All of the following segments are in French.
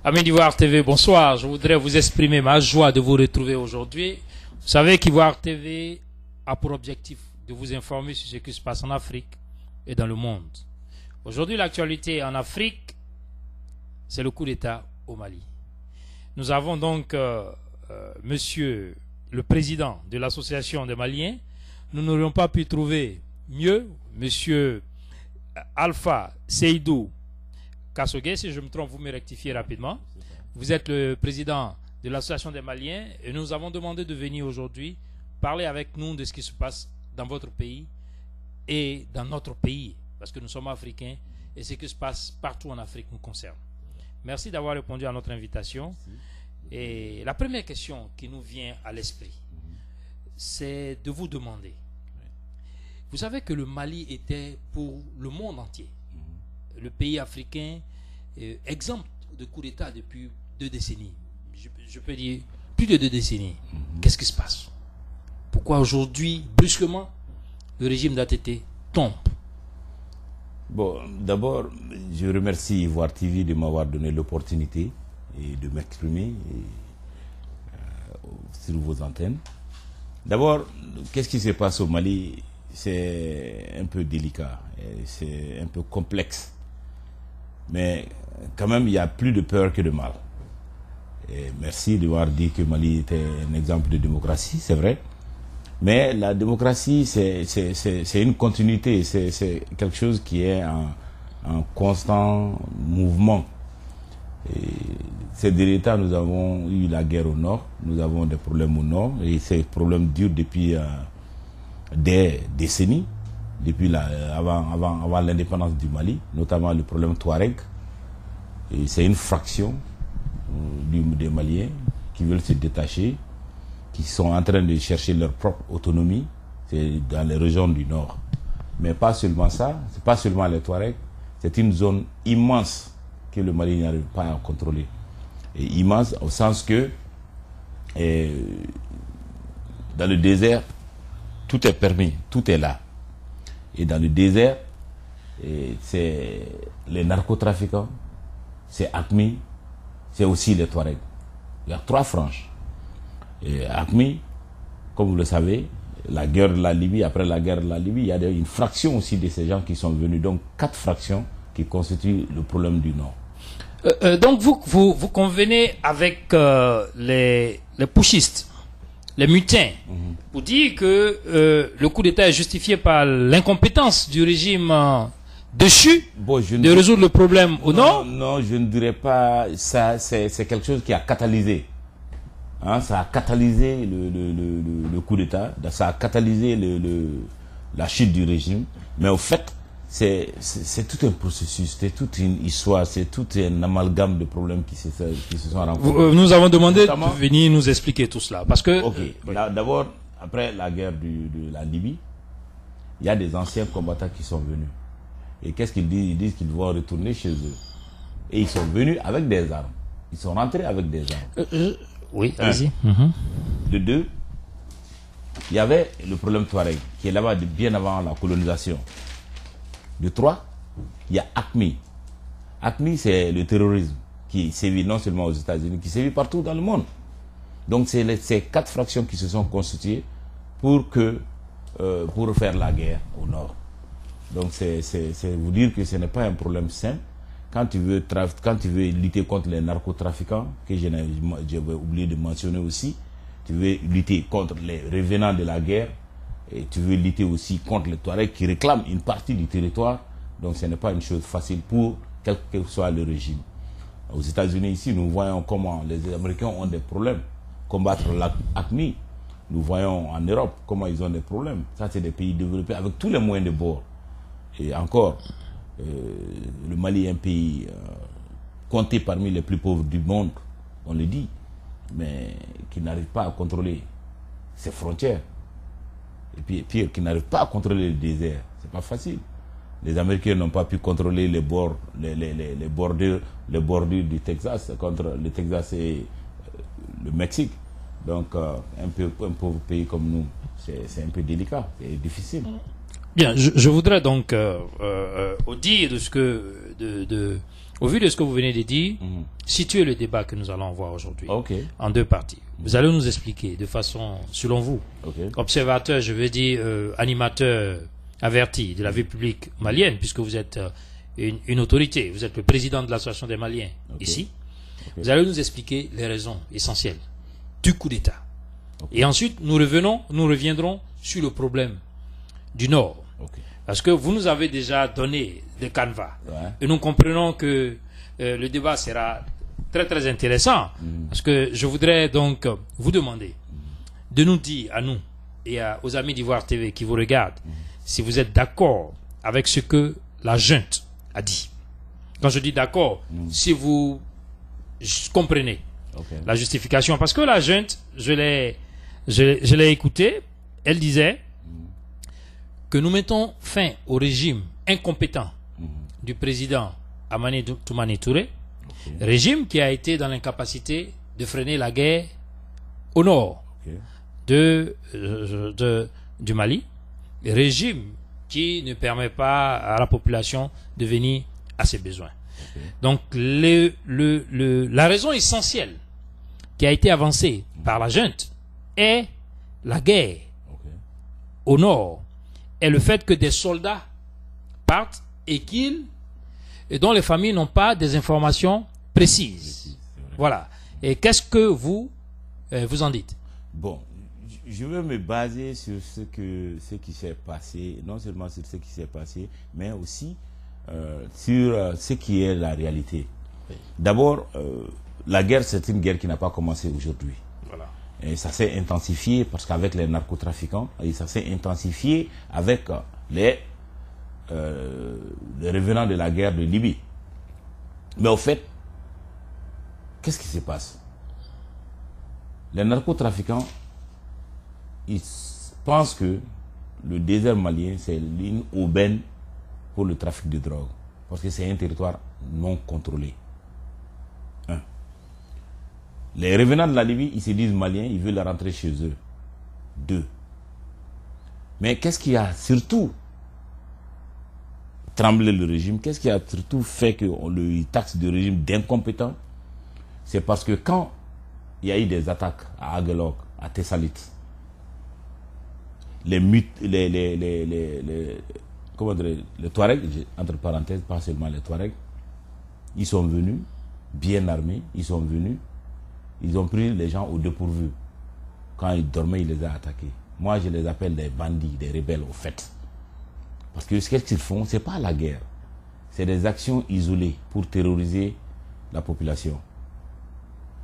Amis d'Ivoire TV, bonsoir. Je voudrais vous exprimer ma joie de vous retrouver aujourd'hui. Vous savez qu'Ivoire TV a pour objectif de vous informer sur ce qui se passe en Afrique et dans le monde. Aujourd'hui, l'actualité en Afrique, c'est le coup d'État au Mali. Nous avons donc monsieur le président de l'association des Maliens. Nous n'aurions pas pu trouver mieux, monsieur Alpha Seydou Kassogué, si je me trompe, vous me rectifiez rapidement. Vous êtes le président de l'association des Maliens et nous avons demandé de venir aujourd'hui parler avec nous de ce qui se passe dans votre pays et dans notre pays, parce que nous sommes africains et ce qui se passe partout en Afrique nous concerne. Merci d'avoir répondu à notre invitation. Et la première question qui nous vient à l'esprit, c'est de vous demander. Vous savez que le Mali était pour le monde entier le pays africain exempt de coup d'État depuis 2 décennies. Je peux dire plus de 2 décennies. Qu'est-ce qui se passe? Pourquoi aujourd'hui, brusquement, le régime d'ATT tombe? Bon, d'abord, je remercie Ivoire TV de m'avoir donné l'opportunité de m'exprimer sur vos antennes. D'abord, qu'est-ce qui se passe au Mali? C'est un peu délicat, c'est un peu complexe. Mais quand même, il y a plus de peur que de mal. Et merci d'avoir dit que Mali était un exemple de démocratie, c'est vrai. Mais la démocratie, c'est une continuité, c'est quelque chose qui est en constant mouvement. Et ces derniers temps, nous avons eu la guerre au nord, nous avons des problèmes au nord, et ces problèmes durent depuis des décennies, depuis avant l'indépendance du Mali, notamment le problème Touareg. Et c'est une fraction des Maliens qui veulent se détacher, qui sont en train de chercher leur propre autonomie, c'est dans les régions du nord. Mais pas seulement ça, c'est pas seulement les Touaregs, c'est une zone immense que le Mali n'arrive pas à contrôler. Et immense au sens que dans le désert, tout est permis, tout est là. Et dans le désert, c'est les narcotrafiquants, c'est AQMI, c'est aussi les Touaregs. Il y a 3 franges. Et AQMI, comme vous le savez, la guerre de la Libye, après la guerre de la Libye, il y a une fraction aussi de ces gens qui sont venus. Donc 4 fractions qui constituent le problème du Nord. Donc vous convenez avec les pushistes, les mutins, pour dire que le coup d'État est justifié par l'incompétence du régime déchu de résoudre le problème au nord? Non, je ne dirais pas ça. C'est quelque chose qui a catalysé. Hein, ça a catalysé le coup d'État, ça a catalysé la chute du régime. Mais au fait, c'est tout un processus, c'est toute une histoire, c'est tout un amalgame de problèmes qui se sont rencontrés. Nous avons demandé de venir nous expliquer tout cela. Parce que, d'abord, après la guerre de la Libye, il y a des anciens combattants qui sont venus. Et qu'est-ce qu'ils disent? Ils disent qu'ils vont retourner chez eux. Et ils sont venus avec des armes. Ils sont rentrés avec des armes. Oui, allez-y. De 2, il y avait le problème Touareg, qui est là-bas bien avant la colonisation. De 3, il y a AQMI. AQMI, c'est le terrorisme qui sévit non seulement aux États-Unis, qui sévit partout dans le monde. Donc, c'est ces 4 fractions qui se sont constituées pour faire la guerre au nord. Donc, c'est vous dire que ce n'est pas un problème simple. Quand tu veux lutter contre les narcotrafiquants, que j'avais oublié de mentionner aussi, tu veux lutter contre les revenants de la guerre, et tu veux lutter aussi contre les Touaregs qui réclament une partie du territoire. Donc ce n'est pas une chose facile pour quel que soit le régime. Aux États-Unis ici, nous voyons comment les Américains ont des problèmes. Combattre l'AQMI, nous voyons en Europe comment ils ont des problèmes. Ça, c'est des pays développés avec tous les moyens de bord. Et encore, le Mali est un pays compté parmi les plus pauvres du monde, on le dit, mais qui n'arrive pas à contrôler ses frontières. Et puis pire, qui n'arrive pas à contrôler le désert. C'est pas facile. Les Américains n'ont pas pu contrôler les bordures du Texas, contre le Texas et le Mexique. Donc un pauvre pays comme nous, c'est un peu délicat, c'est difficile. Bien, je voudrais donc, au dire de ce que Au vu de ce que vous venez de dire, situez le débat que nous allons voir aujourd'hui en deux parties. Vous allez nous expliquer de façon, selon vous, observateur, je veux dire animateur averti de la vie publique malienne, puisque vous êtes une autorité, vous êtes le président de l'association des Maliens ici. Vous allez nous expliquer les raisons essentielles du coup d'État. Et ensuite, nous reviendrons sur le problème du Nord. Parce que vous nous avez déjà donné des canevas. Et nous comprenons que le débat sera très très intéressant. Parce que je voudrais donc vous demander de nous dire à nous et aux amis d'Ivoire TV qui vous regardent si vous êtes d'accord avec ce que la junte a dit. Quand je dis d'accord, si vous comprenez la justification. Parce que la junte, je l'ai écoutée, elle disait que nous mettons fin au régime incompétent du président Amani Toumani Touré, régime qui a été dans l'incapacité de freiner la guerre au nord du Mali, régime qui ne permet pas à la population de venir à ses besoins. Donc la raison essentielle qui a été avancée par la junte est la guerre au nord, et le fait que des soldats partent et dont les familles n'ont pas des informations précises. Voilà. Et qu'est-ce que vous en dites? Bon, je veux me baser sur ce qui s'est passé, non seulement sur ce qui s'est passé, mais aussi sur ce qui est la réalité. D'abord, la guerre, c'est une guerre qui n'a pas commencé aujourd'hui. Voilà. Et ça s'est intensifié parce qu'avec les narcotrafiquants, et ça s'est intensifié avec les revenants de la guerre de Libye. Mais au fait, qu'est-ce qui se passe? Les narcotrafiquants, ils pensent que le désert malien, c'est une aubaine pour le trafic de drogue. Parce que c'est un territoire non contrôlé. Les revenants de la Libye, ils se disent maliens, ils veulent rentrer chez eux. 2. Mais qu'est-ce qui a surtout tremblé le régime? Qu'est-ce qui a surtout fait qu'on le taxe de régime d'incompétent? C'est parce que quand il y a eu des attaques à Aguelog, à Tessalit, les Touaregs, entre parenthèses, pas seulement les Touaregs, ils sont venus, bien armés, ils sont venus, ils ont pris les gens au dépourvu. Quand ils dormaient, ils les ont attaqués. Moi, je les appelle des bandits, des rebelles, au fait. Parce que ce qu'ils font, ce n'est pas la guerre. C'est des actions isolées pour terroriser la population.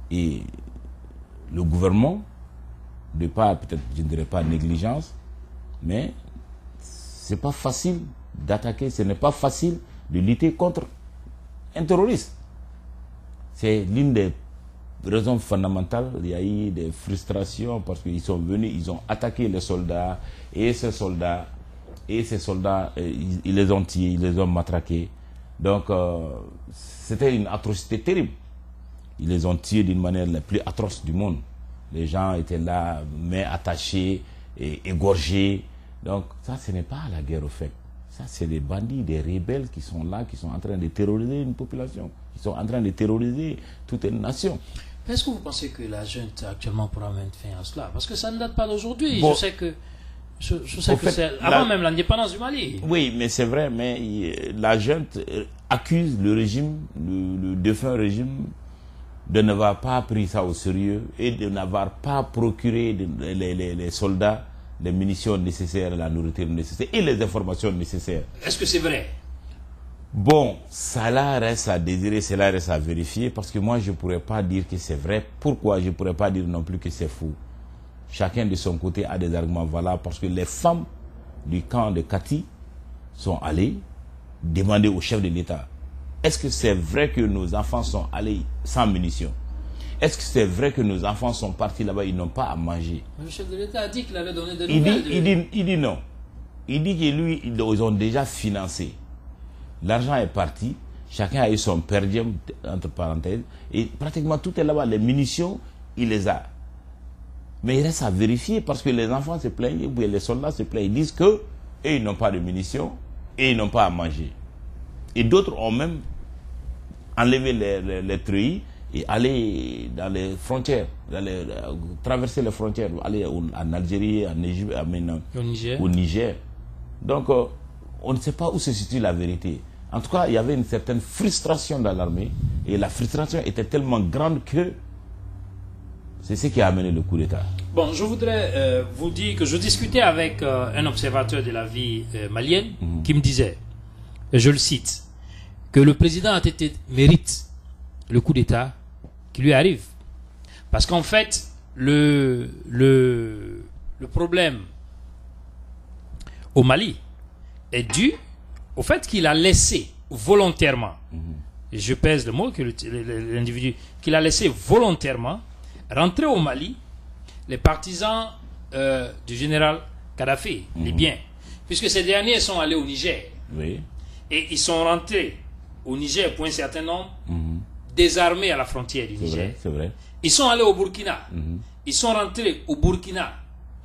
Et le gouvernement, de pas, peut-être, je ne dirais pas négligence, mais ce n'est pas facile d'attaquer, ce n'est pas facile de lutter contre un terroriste. C'est l'une des raison fondamentale. Il y a eu des frustrations parce qu'ils sont venus, ils ont attaqué les soldats, et ces soldats, ils les ont tués, ils les ont matraqués. Donc, c'était une atrocité terrible. Ils les ont tués d'une manière la plus atroce du monde. Les gens étaient là, mains attachées, et égorgés. Donc, ça, ce n'est pas la guerre au fait. Ça, c'est des bandits, des rebelles qui sont là, qui sont en train de terroriser une population, qui sont en train de terroriser toute une nation. Est-ce que vous pensez que la junte actuellement pourra mettre fin à cela? Parce que ça ne date pas d'aujourd'hui. Bon, je sais que c'est avant même l'indépendance du Mali. Oui, mais c'est vrai, mais la junte accuse le régime, le défunt régime, de n'avoir pas pris ça au sérieux et de n'avoir pas procuré les soldats les munitions nécessaires, la nourriture nécessaire et les informations nécessaires. Est-ce que c'est vrai? Bon, cela reste à désirer, cela reste à vérifier, parce que moi je ne pourrais pas dire que c'est vrai. Pourquoi je ne pourrais pas dire non plus que c'est faux? Chacun de son côté a des arguments valables, parce que les femmes du camp de Kati sont allées demander au chef de l'État: est-ce que c'est vrai que nos enfants sont allés sans munitions? Est-ce que c'est vrai que nos enfants sont partis là-bas, ils n'ont pas à manger? Le chef de l'État a dit qu'il avait donné des nouvelles. Il dit non. Il dit que lui, ils ont déjà financé. L'argent est parti, chacun a eu son per diem, entre parenthèses, et pratiquement tout est là-bas. Les munitions, il les a. Mais il reste à vérifier, parce que les enfants se plaignent, ou les soldats se plaignent, ils disent que ils n'ont pas de munitions et ils n'ont pas à manger. Et d'autres ont même enlever les treillis et aller dans les frontières, traverser les frontières, aller en Algérie, en Égypte, au Niger. Donc, on ne sait pas où se situe la vérité. En tout cas, il y avait une certaine frustration dans l'armée, et la frustration était tellement grande que c'est ce qui a amené le coup d'État. Bon, je voudrais vous dire que je discutais avec un observateur de la vie malienne qui me disait, et je le cite, que le président ATT mérite le coup d'État qui lui arrive. Parce qu'en fait, le problème au Mali est dû au fait qu'il a laissé volontairement, et je pèse le mot, que l'individu, qu'il a laissé volontairement rentrer au Mali les partisans du général Kadhafi, libyens, puisque ces derniers sont allés au Niger. Oui. Et ils sont rentrés au Niger pour un certain nombre, désarmés à la frontière du Niger. C'est vrai. Ils sont allés au Burkina. Ils sont rentrés au Burkina,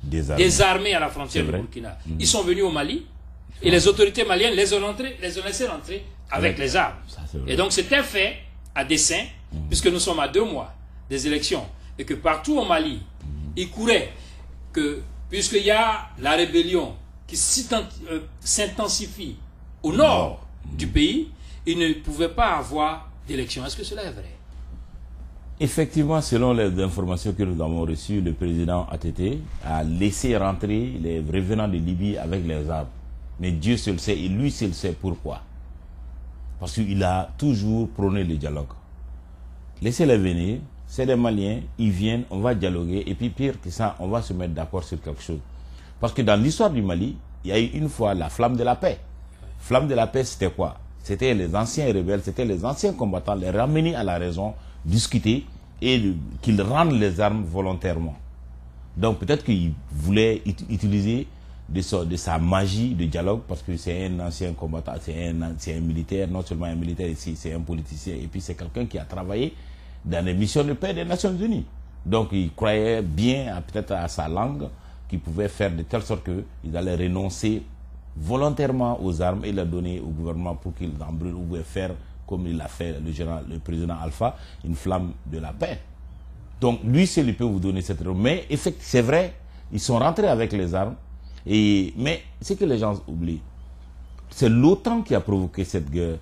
désarmés à la frontière du Burkina. Ils sont venus au Mali, et les autorités maliennes les ont laissés rentrer avec les armes. Et donc c'était fait à dessein, puisque nous sommes à 2 mois des élections, et que partout au Mali, il courait que, puisqu'il y a la rébellion qui s'intensifie au nord du pays, il ne pouvait pas avoir d'élection. Est-ce que cela est vrai? Effectivement, selon les informations que nous avons reçues, le président ATT a laissé rentrer les revenants de Libye avec les armes. Mais Dieu seul sait, et lui seul sait pourquoi. Parce qu'il a toujours prôné le dialogue. Laissez-les venir, c'est des Maliens, ils viennent, on va dialoguer, et puis pire que ça, on va se mettre d'accord sur quelque chose. Parce que dans l'histoire du Mali, il y a eu une fois la flamme de la paix. Flamme de la paix, c'était quoi? C'était les anciens rebelles, c'était les anciens combattants, les ramener à la raison, discuter, et qu'ils rendent les armes volontairement. Donc peut-être qu'il voulait utiliser de sa magie de dialogue, parce que c'est un ancien combattant, c'est un militaire, non seulement un militaire ici, c'est un politicien, et puis c'est quelqu'un qui a travaillé dans les missions de paix des Nations Unies. Donc il croyait bien peut-être à sa langue, qu'il pouvait faire de telle sorte qu'ils allaient renoncer volontairement aux armes et les donner au gouvernement pour qu'il en brûle, ou faire comme il a fait le président Alpha, une flamme de la paix. Donc lui seul, il peut vous donner cette raison. Mais effectivement, c'est vrai, ils sont rentrés avec les armes. Mais ce que les gens oublient, c'est l'OTAN qui a provoqué cette guerre.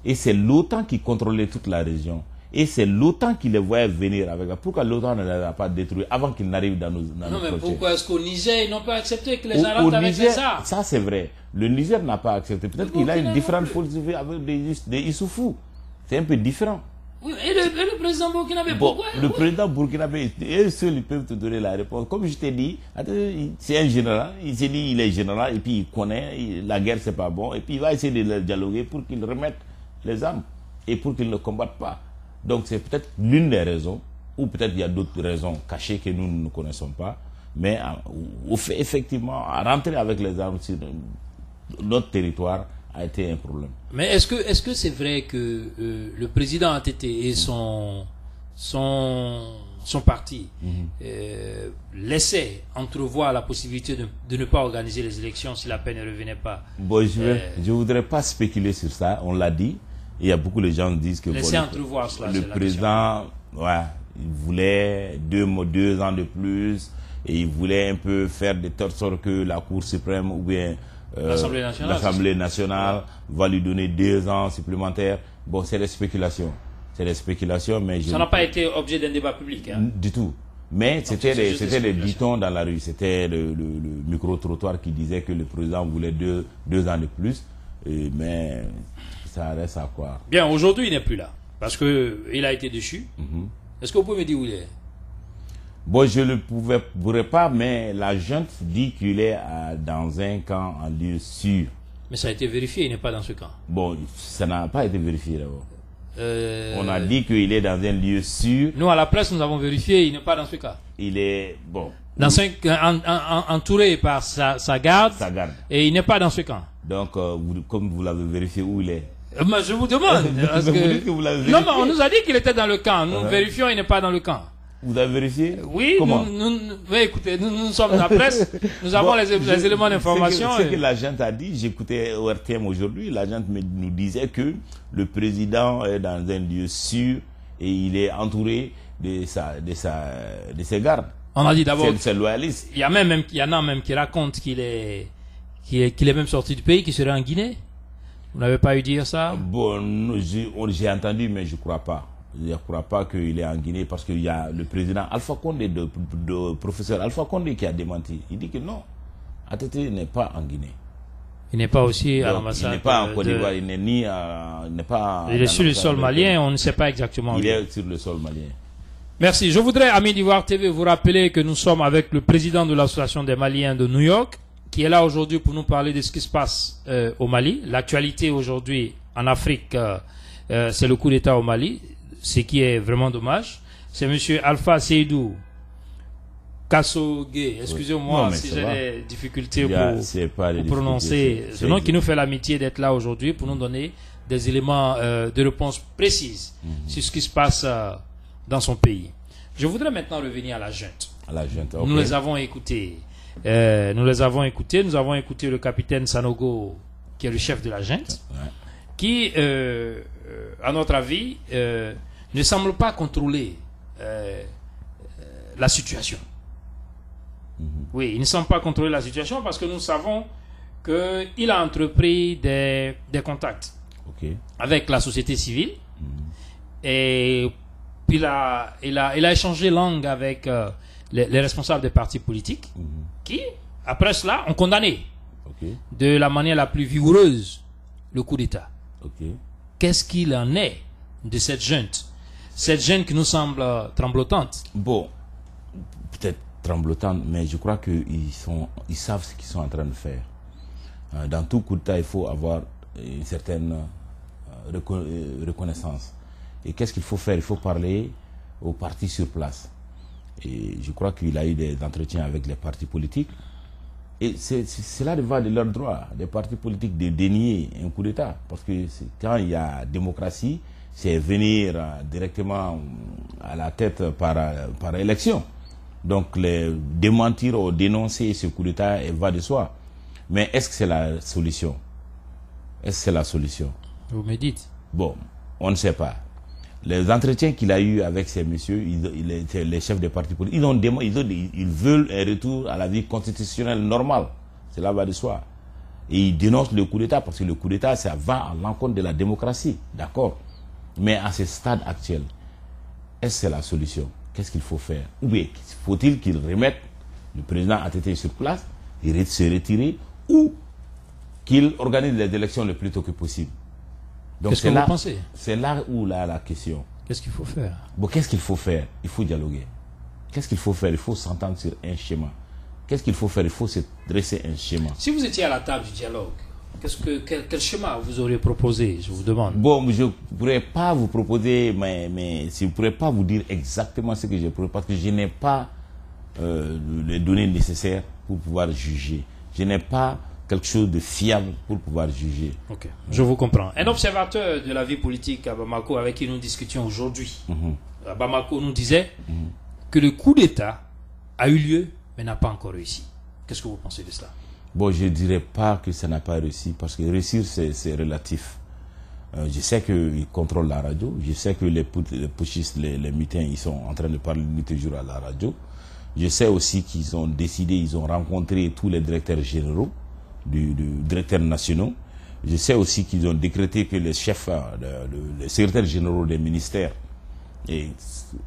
Et c'est l'OTAN qui contrôlait toute la région. Et c'est l'OTAN qui les voyait venir avec. Pourquoi l'OTAN ne les a pas détruits avant qu'ils n'arrivent dans nos Non, mais frontières? pourquoi est-ce qu'au Niger, ils n'ont pas accepté que les Arabes avec les armes? Ça c'est vrai. Le Niger n'a pas accepté. Peut-être qu'il a une différente philosophie avec des Issoufou. C'est un peu différent. Oui, et le président burkinabé, pourquoi? Le président burkinabé, eux seuls ils peuvent te donner la réponse. Comme je t'ai dit, c'est un général, il s'est dit il est général, et puis il connaît, la guerre c'est pas bon, et puis il va essayer de dialoguer pour qu'ils remettent les armes, et pour qu'ils ne combattent pas. Donc c'est peut-être l'une des raisons, ou peut-être il y a d'autres raisons cachées que nous ne connaissons pas, mais effectivement, rentrer avec les armes sur notre territoire a été un problème. Mais est-ce que c'est vrai que le président ATT et son parti laissaient entrevoir la possibilité de ne pas organiser les élections si la paix ne revenait pas? Bon, je voudrais pas spéculer sur ça, on l'a dit. Il y a beaucoup de gens qui disent que le président, il voulait 2 ans de plus, et il voulait un peu faire de telle sorte que la Cour suprême ou bien l'Assemblée nationale va lui donner 2 ans supplémentaires. Bon, c'est des spéculations. C'est des spéculations, mais ça n'a pas été objet d'un débat public. Hein? Du tout. Mais c'était des ditons dans la rue. C'était le micro-trottoir qui disait que le président voulait 2 ans de plus. Mais ça reste à croire. Bien, aujourd'hui, il n'est plus là. Parce qu'il a été déchu. Est-ce que vous pouvez me dire où il est? Bon, je ne pourrais pas, mais la junte dit qu'il est dans un camp en lieu sûr. Mais ça a été vérifié, il n'est pas dans ce camp. Bon, ça n'a pas été vérifié d'abord. On a dit qu'il est dans un lieu sûr. Nous, à la presse, nous avons vérifié, il n'est pas dans ce cas. Il est, bon. Entouré par sa garde. Et il n'est pas dans ce camp. Donc, comme vous l'avez vérifié, où il est? Je vous demande. Non, mais on nous a dit qu'il était dans le camp. Nous vérifions, il n'est pas dans le camp. Vous avez vérifié? Oui, comment? Mais écoutez, nous sommes la presse, nous avons les éléments d'information. Ce que l'agent a dit, j'écoutais au RTM aujourd'hui, l'agent nous disait que le président est dans un lieu sûr et il est entouré de ses gardes. On a dit d'abord, c'est loyaliste. Il y en a même qui racontent qu'il est même sorti du pays, qu'il serait en Guinée. Vous n'avez pas eu dire ça? Bon, j'ai entendu, mais je ne crois pas. Je ne crois pas qu'il est en Guinée parce qu'il y a le président Alpha Condé, de professeur Alpha Condé qui a démenti. Il dit que non, ATT n'est pas en Guinée. Il n'est pas aussi à l'ambassade. Il n'est pas en Côte d'Ivoire, il n'est pas. Il est sur le sol malien, on ne sait pas exactement. Il est sur le sol malien. Merci. Je voudrais, amis d'Ivoire TV, vous rappeler que nous sommes avec le président de l'association des Maliens de New York, qui est là aujourd'hui pour nous parler de ce qui se passe au Mali. L'actualité aujourd'hui en Afrique, c'est le coup d'État au Mali, ce qui est vraiment dommage. C'est monsieur Alpha Seydou Kassogué, excusez-moi oui. si j'ai des difficultés pour prononcer ce nom, qui nous fait l'amitié d'être là aujourd'hui pour nous donner des éléments de réponse précises sur ce qui se passe dans son pays. Je voudrais maintenant revenir à la junte. Okay. Nous les avons écoutés. Nous avons écouté le capitaine Sanogo, qui est le chef de la junte, qui, à notre avis, ne semble pas contrôler la situation. Oui, il ne semble pas contrôler la situation parce que nous savons qu'il a entrepris des contacts avec la société civile et puis il a échangé langue avec les responsables des partis politiques qui, après cela, ont condamné de la manière la plus vigoureuse le coup d'État. Qu'est-ce qu'il en est de cette junte? Cette junte qui nous semble tremblotante. Bon, peut-être tremblotante, mais je crois qu'ils savent ce qu'ils sont en train de faire. Dans tout coup d'État, il faut avoir une certaine reconnaissance. Et qu'est-ce qu'il faut faire? Il faut parler aux partis sur place. Et je crois qu'il a eu des entretiens avec les partis politiques. Et cela va de leur droit, des partis politiques, de dénier un coup d'État. Parce que quand il y a démocratie, c'est venir directement à la tête par élection. Donc, démentir ou dénoncer ce coup d'État va de soi. Mais est-ce que c'est la solution? Est-ce que c'est la solution? Vous me dites. Bon, on ne sait pas. Les entretiens qu'il a eus avec ces messieurs, les chefs des partis politiques, ils veulent un retour à la vie constitutionnelle normale. Cela va de soi. Et ils dénoncent le coup d'État parce que le coup d'État, ça va à l'encontre de la démocratie. D'accord. Mais à ce stade actuel, est-ce que c'est la solution? Qu'est-ce qu'il faut faire? Ou bien faut-il qu'il remette le président ATT sur place, il se retirer, ou qu'il organise les élections le plus tôt que possible? Donc qu'est-ce que vous pensez? C'est là où la question. Qu'est-ce qu'il faut faire? Bon, qu'est-ce qu'il faut faire? Il faut dialoguer. Qu'est-ce qu'il faut faire? Il faut s'entendre sur un schéma. Qu'est-ce qu'il faut faire? Il faut se dresser un schéma. Si vous étiez à la table du dialogue, quel schéma vous auriez proposé, je vous demande? Bon, je ne pourrais pas vous proposer, mais je ne pourrais pas vous dire exactement ce que j'ai proposé, parce que je n'ai pas les données nécessaires pour pouvoir juger. Je n'ai pas quelque chose de fiable pour pouvoir juger. Ok, je vous comprends. Un observateur de la vie politique à Bamako, avec qui nous discutions aujourd'hui, à Bamako, nous disait que le coup d'État a eu lieu, mais n'a pas encore réussi. Qu'est-ce que vous pensez de cela? Bon, je ne dirais pas que ça n'a pas réussi, parce que réussir, c'est relatif. Je sais qu'ils contrôlent la radio, je sais que les putschistes, les mutins, ils sont en train de parler nuit et jour à la radio. Je sais aussi qu'ils ont décidé, ils ont rencontré tous les directeurs généraux, du directeur nationaux. Je sais aussi qu'ils ont décrété que les chefs, les secrétaires généraux des ministères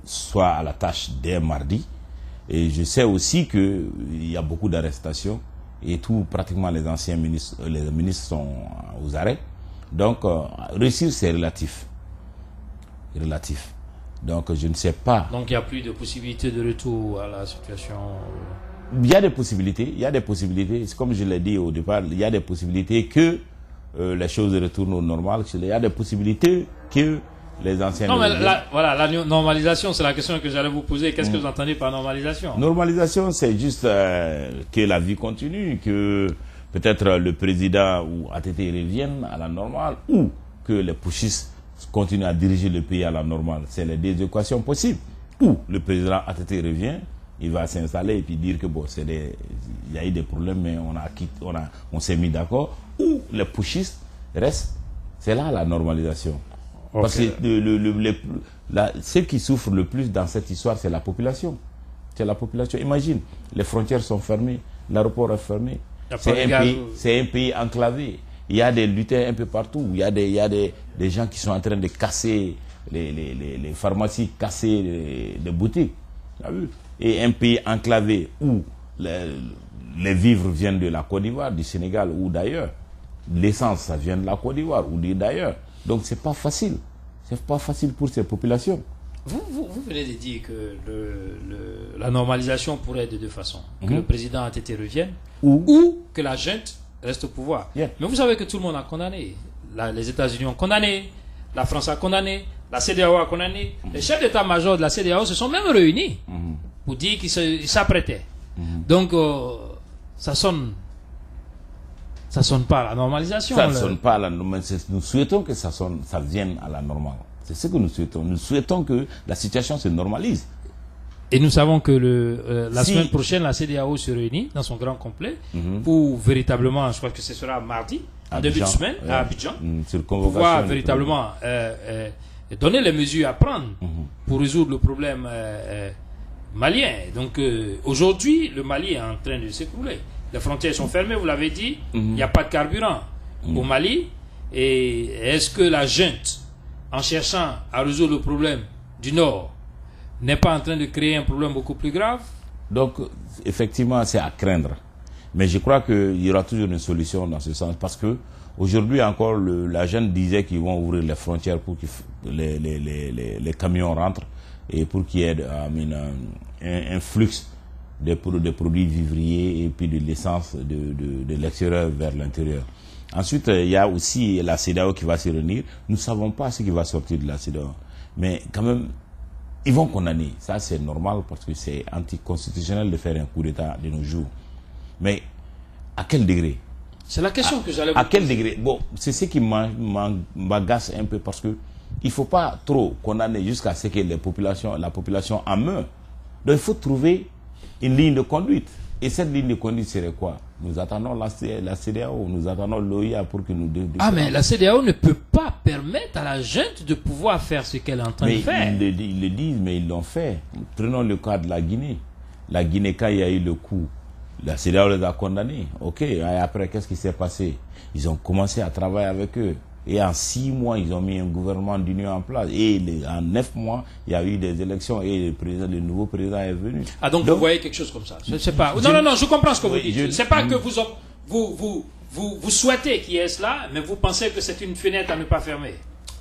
soient à la tâche dès mardi. Et je sais aussi qu'il y a beaucoup d'arrestations et pratiquement les anciens ministres, les ministres sont aux arrêts. Donc, réussir, c'est relatif. Relatif. Donc, je ne sais pas. Donc, il n'y a plus de possibilité de retour à la situation. Il y a des possibilités, c'est comme je l'ai dit au départ, il y a des possibilités que les choses retournent au normal, il y a des possibilités que les anciens... Non, mais la normalisation, c'est la question que j'allais vous poser. Qu'est-ce que vous entendez par normalisation? Normalisation, c'est juste que la vie continue, que peut-être le président ou ATT revienne à la normale, ou que les putschistes continuent à diriger le pays à la normale. C'est les deux équations possibles. Ou le président ATT revient, il va s'installer et puis dire que bon, il y a eu des problèmes, mais on s'est mis d'accord. Ou les putschistes restent. C'est là la normalisation. Okay. Parce que ceux qui souffrent le plus dans cette histoire, c'est la population. C'est la population. Imagine, les frontières sont fermées, l'aéroport est fermé. C'est un pays enclavé. Il y a des lutins un peu partout. Il y a des gens qui sont en train de casser les pharmacies, casser les boutiques. Et un pays enclavé où les vivres viennent de la Côte d'Ivoire, du Sénégal ou d'ailleurs. L'essence, ça vient de la Côte d'Ivoire ou d'ailleurs. Donc c'est pas facile. C'est pas facile pour ces populations. Vous venez de dire que la normalisation pourrait être de deux façons. Que le président ATT revienne ou que la junte reste au pouvoir. Yeah. Mais vous savez que tout le monde a condamné. Les États-Unis ont condamné, la France a condamné, la CEDEAO a condamné. Les chefs d'état-major de la CEDEAO se sont même réunis pour dire qu'ils s'apprêtaient. Donc ça sonne pas à la normalisation. Ça ne sonne pas à la normalisation. Nous souhaitons que ça vienne à la normale. C'est ce que nous souhaitons. Nous souhaitons que la situation se normalise. Et nous savons que la semaine prochaine, la CEDEAO se réunit dans son grand complet pour véritablement, je crois que ce sera mardi, en début de semaine, à Abidjan, pour pouvoir véritablement donner les mesures à prendre pour résoudre le problème malien. Donc aujourd'hui, le Mali est en train de s'écrouler. Les frontières sont fermées, vous l'avez dit, il n'y a pas de carburant au Mali. Et est-ce que la junte, en cherchant à résoudre le problème du Nord, n'est pas en train de créer un problème beaucoup plus grave? Donc, effectivement, c'est à craindre. Mais je crois qu'il y aura toujours une solution dans ce sens. Parce que aujourd'hui encore, la junte disait qu'ils vont ouvrir les frontières pour que les camions rentrent et pour qu'il y ait un flux des produits vivriers et puis de l'essence de l'extérieur vers l'intérieur. Ensuite, il y a aussi la CEDEAO qui va se réunir. Nous ne savons pas ce qui va sortir de la CEDEAO. Mais quand même, ils vont condamner. Ça, c'est normal parce que c'est anticonstitutionnel de faire un coup d'État de nos jours. Mais à quel degré? C'est la question que j'allais vous poser. À quel degré? Bon, c'est ce qui m'agace un peu parce que il ne faut pas trop condamner jusqu'à ce que la population en meure. Donc il faut trouver une ligne de conduite. Et cette ligne de conduite serait quoi? Nous attendons la CEDEAO, nous attendons l'OIA pour que nous... mais la CEDEAO ne peut pas permettre à la junte de pouvoir faire ce qu'elle est en train de faire. Ils le disent, mais ils l'ont fait. Prenons le cas de la Guinée. La Guinée, quand il y a eu le coup, la CEDEAO les a condamnés. Ok, et après, qu'est-ce qui s'est passé? Ils ont commencé à travailler avec eux. Et en 6 mois, ils ont mis un gouvernement d'union en place. Et en 9 mois, il y a eu des élections et le nouveau président est venu. Ah, donc vous voyez quelque chose comme ça? Je sais pas. Non, je comprends ce que vous dites. C'est pas que vous souhaitez qu'il y ait cela, mais vous pensez que c'est une fenêtre à ne pas fermer.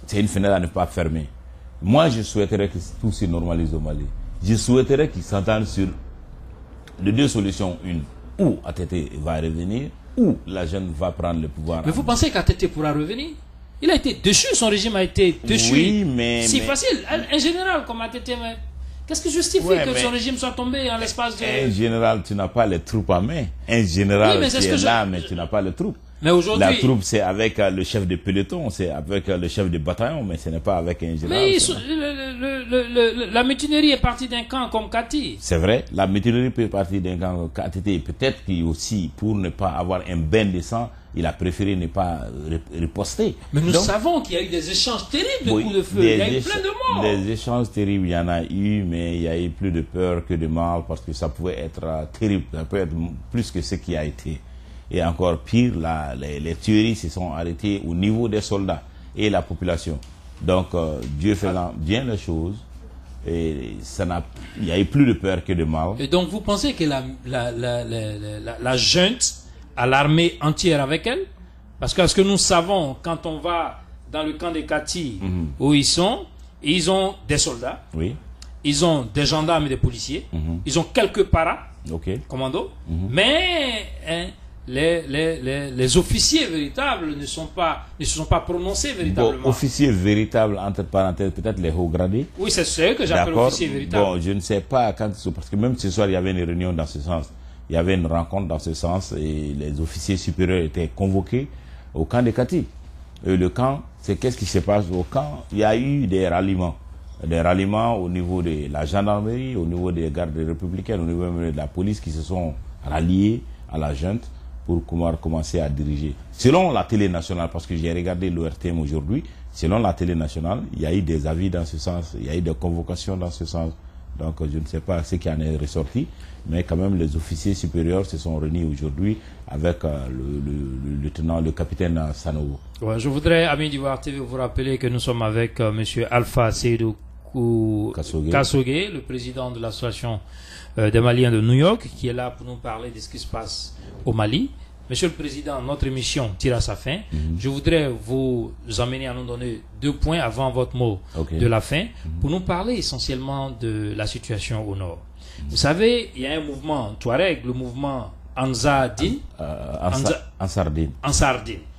C'est une fenêtre à ne pas fermer. Moi, je souhaiterais que tout se normalise au Mali. Je souhaiterais qu'ils s'entendent sur les deux solutions. Une, ou ATT va revenir, ou la jeune va prendre le pouvoir. Mais vous pensez qu'ATT pourra revenir? Il a été déchu, son régime a été déchu. Oui, mais... C'est facile. Un général comme ATT, mais qu'est-ce qui justifie que son régime soit tombé en l'espace de... Un général, tu n'as pas les troupes en main. Un général qui est là, mais tu n'as pas les troupes. Mais aujourd'hui... La troupe, c'est avec le chef de peloton, c'est avec le chef de bataillon, mais ce n'est pas avec un général. Mais la mutinerie est partie d'un camp comme Kati. C'est vrai, la mutinerie peut partir d'un camp comme Kati. Peut-être qu'il aussi, pour ne pas avoir un bain de sang, il a préféré ne pas riposter. Mais nous savons qu'il y a eu des échanges terribles de coups de feu. Il y a eu plein de morts. Des échanges terribles, il y en a eu, mais il y a eu plus de peur que de mal, parce que ça pouvait être terrible. Ça peut être plus que ce qui a été. Et encore pire, les tueries se sont arrêtées au niveau des soldats et la population. Donc, Dieu faisant bien les choses, et il y a eu plus de peur que de mal. Et donc, vous pensez que la junte a l'armée entière avec elle? Parce que ce que nous savons, quand on va dans le camp des Kati, où ils ont des soldats, oui. Ils ont des gendarmes et des policiers, ils ont quelques paras, commandos, mais... les officiers véritables ne se sont pas prononcés véritablement. Bon, officiers véritables, entre parenthèses, peut-être les hauts gradés. Oui, c'est ce que j'appelle officiers véritables. Bon, je ne sais pas quand, parce que même ce soir, il y avait une réunion dans ce sens. Il y avait une rencontre dans ce sens et les officiers supérieurs étaient convoqués au camp de Kati. Et le camp, c'est qu'est-ce qui se passe au camp? Il y a eu des ralliements. des ralliements au niveau de la gendarmerie, au niveau des gardes républicaines, au niveau même de la police qui se sont ralliés à la junte pour pouvoir commencer à diriger. Selon la télé nationale, parce que j'ai regardé l'ORTM aujourd'hui, selon la télé nationale, il y a eu des avis dans ce sens, il y a eu des convocations dans ce sens. Donc je ne sais pas ce qui en est ressorti, mais quand même les officiers supérieurs se sont réunis aujourd'hui avec le lieutenant, le capitaine Sanogo. Ouais, je voudrais, amis d'Ivoire TV, vous rappeler que nous sommes avec monsieur Alpha Seydou Kassogué, le président de l'association des Maliens de New York, qui est là pour nous parler de ce qui se passe au Mali. Monsieur le Président, notre émission tire à sa fin. Je voudrais vous amener à nous donner 2 points avant votre mot de la fin pour nous parler essentiellement de la situation au nord. Vous savez, il y a un mouvement Touareg, le mouvement Ansardine. Le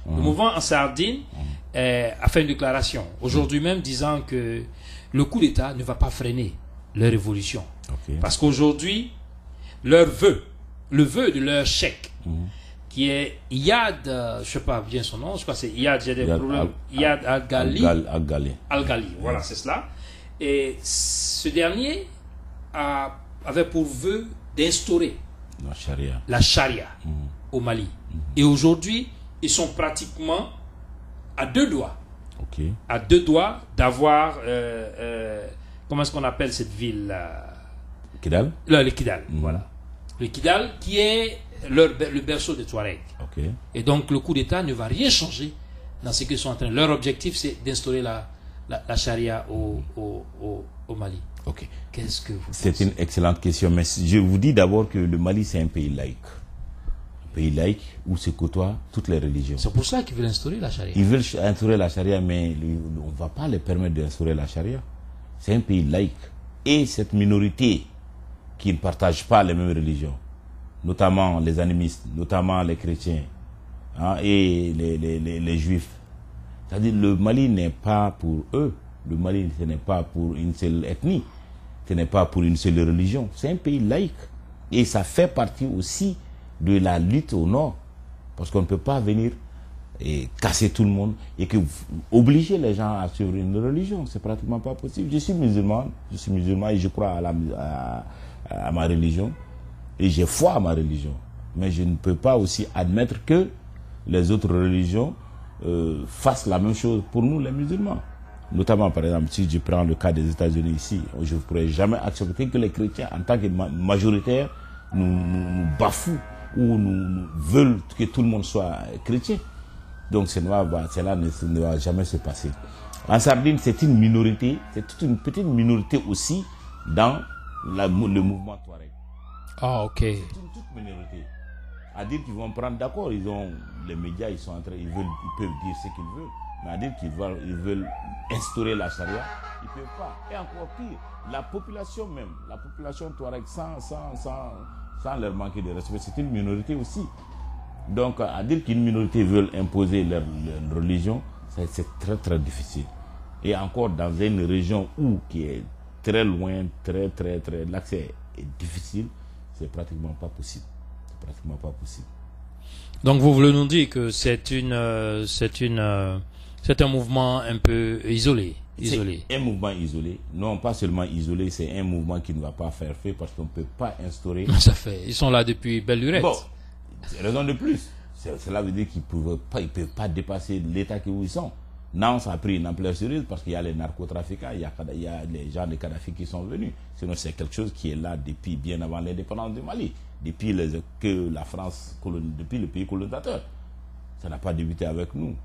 mouvement Ansardine a fait une déclaration aujourd'hui même disant que le coup d'État ne va pas freiner leur révolution. Parce qu'aujourd'hui, leur vœu, le vœu de leur chèque, qui est Iyad, je ne sais pas bien son nom, je crois que c'est Iyad, j'ai des problèmes, Iyad Al-Ghali. Al-Ghali, voilà, c'est cela. Et ce dernier avait pour vœu d'instaurer la charia au Mali. Et aujourd'hui, ils sont pratiquement à 2 doigts. À 2 doigts d'avoir, comment est-ce qu'on appelle cette ville Kidal. Le Kidal, voilà. Le Kidal qui est le berceau des Touaregs. Et donc le coup d'État ne va rien changer dans ce qu'ils sont en train. Leur objectif, c'est d'instaurer la charia au Mali. Qu'est-ce que vous pensez? C'est une excellente question, mais je vous dis d'abord que le Mali, c'est un pays laïque. Un pays laïque où se côtoient toutes les religions. C'est pour ça qu'ils veulent instaurer la charia. Ils veulent instaurer la charia, mais on ne va pas les permettre d'instaurer la charia. C'est un pays laïque. Et cette minorité qui ne partage pas les mêmes religions, notamment les animistes, notamment les chrétiens et les juifs. C'est-à-dire le Mali n'est pas pour eux. Le Mali, ce n'est pas pour une seule ethnie. Ce n'est pas pour une seule religion. C'est un pays laïque. Et ça fait partie aussi de la lutte au nord. Parce qu'on ne peut pas venir et casser tout le monde et que obliger les gens à suivre une religion. C'est pratiquement pas possible. Je suis musulman et je crois à ma religion. Et j'ai foi à ma religion. Mais je ne peux pas aussi admettre que les autres religions fassent la même chose pour nous, les musulmans. Notamment, par exemple, si je prends le cas des États-Unis ici, je ne pourrais jamais accepter que les chrétiens, en tant que majoritaires, nous bafouent ou nous veulent que tout le monde soit chrétien. Donc cela ne va jamais se passer. En Sardine, c'est une minorité, c'est toute une petite minorité aussi dans le mouvement Touareg. C'est une toute minorité. À dire qu'ils vont prendre, d'accord, les médias, ils peuvent dire ce qu'ils veulent, mais à dire qu'ils veulent instaurer la charia, ils ne peuvent pas. Et encore pire, la population Touareg, sans leur manquer de respect, c'est une minorité aussi. Donc, à dire qu'une minorité veut imposer leur religion, c'est très très difficile. Et encore dans une région qui est très loin, l'accès est difficile, c'est pratiquement pas possible. Donc vous voulez nous dire que c'est un mouvement un peu isolé. C'est un mouvement isolé. Non, pas seulement isolé, c'est un mouvement qui ne va pas faire feu parce qu'on ne peut pas instaurer. Ça fait. Ils sont là depuis belle lurette. Bon, c'est raison de plus. Cela veut dire qu'ils ne peuvent pas dépasser l'état où ils sont. Non, ça a pris une ampleur sérieuse parce qu'il y a les narcotrafiquants, il y a les gens de Kadhafi qui sont venus. Sinon, c'est quelque chose qui est là depuis bien avant l'indépendance du Mali, depuis depuis le pays colonisateur. Ça n'a pas débuté avec nous.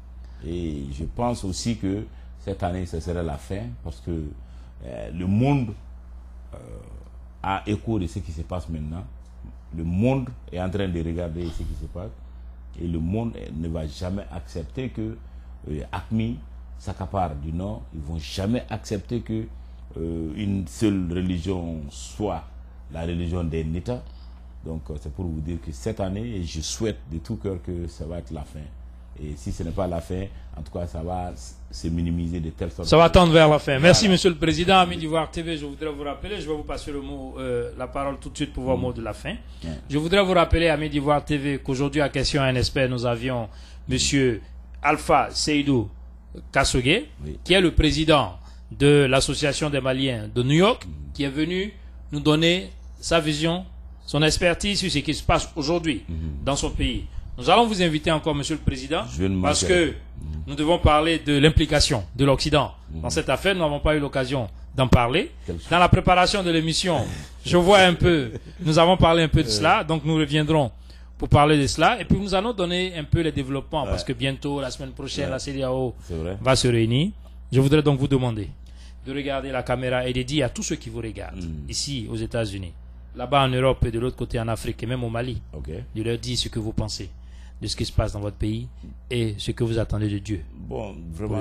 Et je pense aussi que cette année, ce serait la fin parce que le monde a écho de ce qui se passe maintenant. Le monde est en train de regarder ce qui se passe et le monde ne va jamais accepter que AQMI s'accapare du Nord. Ils ne vont jamais accepter que une seule religion soit la religion d'un État. Donc c'est pour vous dire que cette année, je souhaite de tout cœur que ça va être la fin. Et si ce n'est pas la fin, en tout cas, ça va se minimiser de telle sorte. Ça va tendre vers la fin. Merci, voilà. Monsieur le Président. Amis d'Ivoire TV, je voudrais vous rappeler, je vais vous passer la parole tout de suite pour vos mots de la fin. Je voudrais vous rappeler, Amis d'Ivoire TV, qu'aujourd'hui, à Question un expert, nous avions Monsieur Alpha Seydou Kassogué, qui est le président de l'association des Maliens de New York, qui est venu nous donner sa vision, son expertise sur ce qui se passe aujourd'hui dans son pays. Nous allons vous inviter encore, Monsieur le Président, parce que nous devons parler de l'implication de l'Occident dans cette affaire. Nous n'avons pas eu l'occasion d'en parler. Dans la préparation de l'émission, je vois un peu, nous avons parlé un peu de cela, donc nous reviendrons pour parler de cela. Et puis nous allons donner un peu les développements, parce que bientôt, la semaine prochaine, la CEDEAO va se réunir. Je voudrais donc vous demander de regarder la caméra et de dire à tous ceux qui vous regardent, ici aux États-Unis, là-bas en Europe et de l'autre côté en Afrique et même au Mali, de leur dire ce que vous pensez de ce qui se passe dans votre pays et ce que vous attendez de Dieu. Bon, vraiment,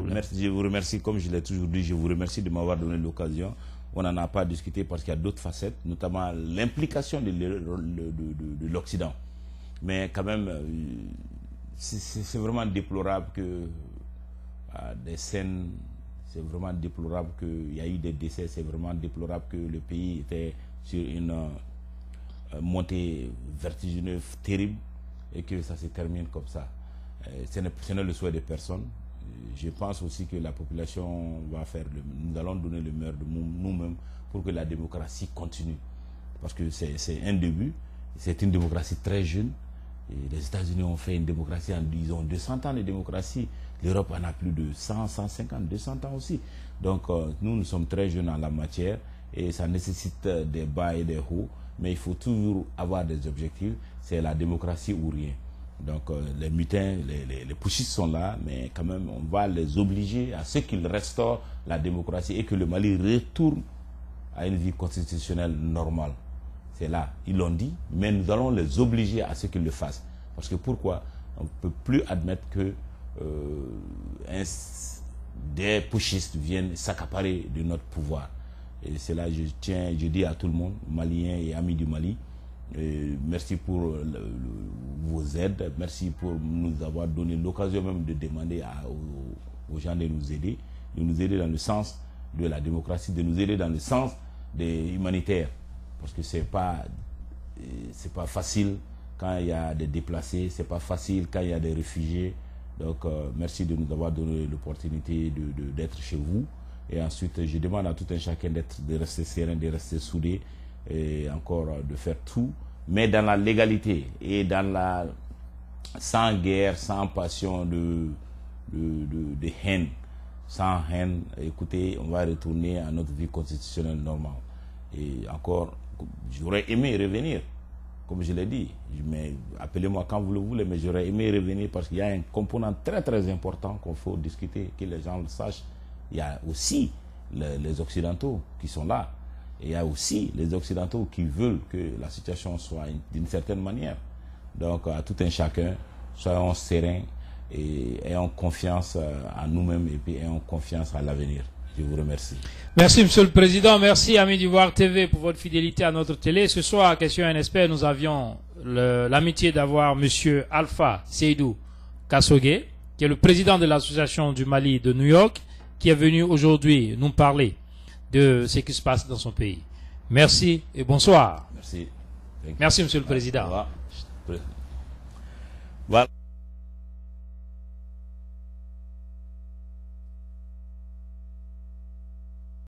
merci, je vous remercie, comme je l'ai toujours dit, je vous remercie de m'avoir donné l'occasion. On n'en a pas discuté parce qu'il y a d'autres facettes, notamment l'implication de l'Occident. Mais quand même, c'est vraiment déplorable que des scènes, c'est vraiment déplorable qu'il y a eu des décès, c'est vraiment déplorable que le pays était sur une montée vertigineuse terrible et que ça se termine comme ça. Ce n'est le souhait de personne. Je pense aussi que la population va faire, nous allons donner le meilleur de nous-mêmes pour que la démocratie continue. Parce que c'est un début, c'est une démocratie très jeune. Et les États-Unis ont fait une démocratie en, disons, 200 ans de démocratie. L'Europe en a plus de 100, 150, 200 ans aussi. Donc nous sommes très jeunes en la matière et ça nécessite des bas et des hauts. Mais il faut toujours avoir des objectifs. C'est la démocratie ou rien. Donc les mutins, les putschistes sont là, mais quand même on va les obliger à ce qu'ils restaurent la démocratie et que le Mali retourne à une vie constitutionnelle normale. C'est là, ils l'ont dit, mais nous allons les obliger à ce qu'ils le fassent. Parce que pourquoi? On ne peut plus admettre que des putschistes viennent s'accaparer de notre pouvoir. Et c'est là, je dis à tout le monde, Maliens et amis du Mali, merci pour vos aides, merci pour nous avoir donné l'occasion même de demander aux gens de nous aider dans le sens de la démocratie, de nous aider dans le sens des humanitaires. Parce que c'est pas facile quand il y a des déplacés, c'est pas facile quand il y a des réfugiés. Donc merci de nous avoir donné l'opportunité d'être chez vous. Et ensuite, je demande à tout un chacun de rester serein, de rester soudé et encore de faire tout, mais dans la légalité et sans guerre, sans passion de haine. Sans haine, écoutez, on va retourner à notre vie constitutionnelle normale. Et encore, j'aurais aimé revenir, comme je l'ai dit, mais appelez-moi quand vous le voulez, mais j'aurais aimé revenir parce qu'il y a un component très très important qu'il faut discuter, que les gens le sachent. Il y a aussi les Occidentaux qui sont là. Et il y a aussi les Occidentaux qui veulent que la situation soit d'une certaine manière. Donc, à tout un chacun, soyons sereins et ayons confiance en nous-mêmes et puis ayons confiance à l'avenir. Je vous remercie. Merci, Monsieur le Président. Merci, amis d'Ivoire TV, pour votre fidélité à notre télé. Ce soir, à Question et Expert, nous avions l'amitié d'avoir Monsieur Alpha Seydou Kassogué, qui est le président de l'association du Mali de New York, qui est venu aujourd'hui nous parler de ce qui se passe dans son pays. Merci et bonsoir. Merci. Merci, Monsieur le Président. Voilà.